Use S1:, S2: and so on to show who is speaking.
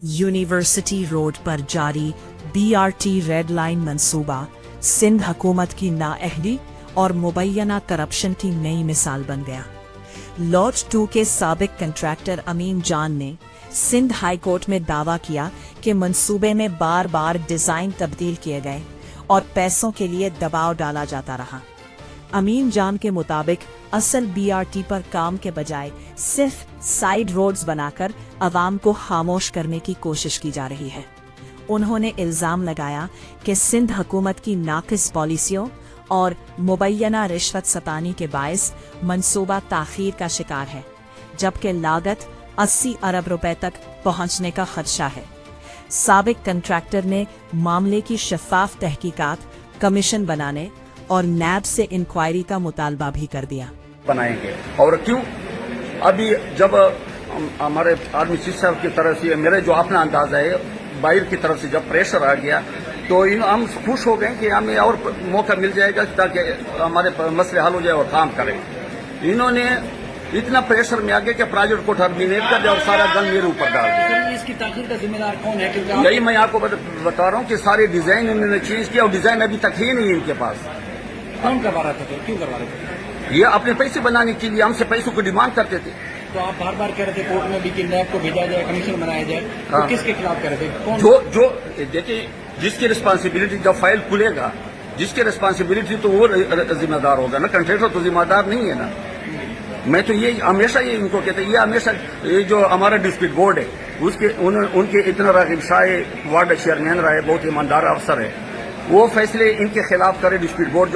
S1: University road पर जारी BRT red line मंसूबा सिंध हुकूमत की नाअहली और मुबैना करप्शन की नई मिसाल बन गया। लॉट 2 के साबिक कंट्रैक्टर अमीन जान ने सिंध हाई कोर्ट में दावा किया कि मंसूबे में बार बार डिजाइन तब्दील किए गए और पैसों के लिए दबाव डाला जाता रहा। अमीन जान के मुताबिक असल BRT पर काम के बजाय सिर्फ साइड रोड्स बनाकर अवाम को खामोश करने की कोशिश की जा रही है। उन्होंने इल्जाम लगाया कि सिंध हुकूमत की नाकिस पॉलिसियों और मुबैना रिश्वत सतानी के बायस मंसूबा ताखीर का शिकार है, जबकि लागत 80 अरब रुपए तक पहुंचने का खदशा है। साबिक कंट्रैक्टर ने मामले की शफाफ तहकीकात, कमीशन बनाने और नैब से इंक्वायरी का मुतालबा भी कर दिया।
S2: बनाएंगे और क्यों अभी जब हमारे आर्मी चीफ साहब की तरफ से मेरे जो अपना अंदाजा है बाहर की तरफ से जब प्रेशर आ गया तो हम खुश हो गए कि हमें और मौका मिल जाएगा ताकि हमारे मसले हल हो जाए और काम करें। इन्होंने इतना प्रेशर में आ गया कि प्रोजेक्ट को टर्मिनेट कर दिया और सारा गन मेरे ऊपर डाल दिया।
S3: इसकी ताखीर का जिम्मेदार कौन है?
S2: यही मैं आपको बता रहा हूँ कि सारे डिजाइन इन्होंने चेंज किया और डिजाइन अभी तक ही नहीं है इनके पास।
S3: कौन करवा रहा था? क्यों करवा रहे थे?
S2: ये अपने पैसे बनाने के लिए हमसे पैसों को डिमांड करते थे।
S3: तो आप बार बार कह रहे थे कोर्ट में भी कि नैब को भेजा जाए, कमीशन बनाया जाए, तो किसके खिलाफ कह रहे थे? कौन?
S2: जो देखिए जिसकी रिस्पांसिबिलिटी जब फाइल खुलेगा जिसकी रिस्पांसिबिलिटी तो वो जिम्मेदार होगा ना, कंट्रैक्टर तो जिम्मेदार नहीं है ना। मैं तो ये हमेशा ये इनको कहते हैं, ये हमेशा ये जो हमारा डिस्ट्रिक्ट बोर्ड है उसके उनके इतना रागिब शाह वार्ड चेयरमैन रहे, बहुत ईमानदार अफसर है, वो फैसले इनके खिलाफ करे डिस्ट्रिक्ट बोर्ड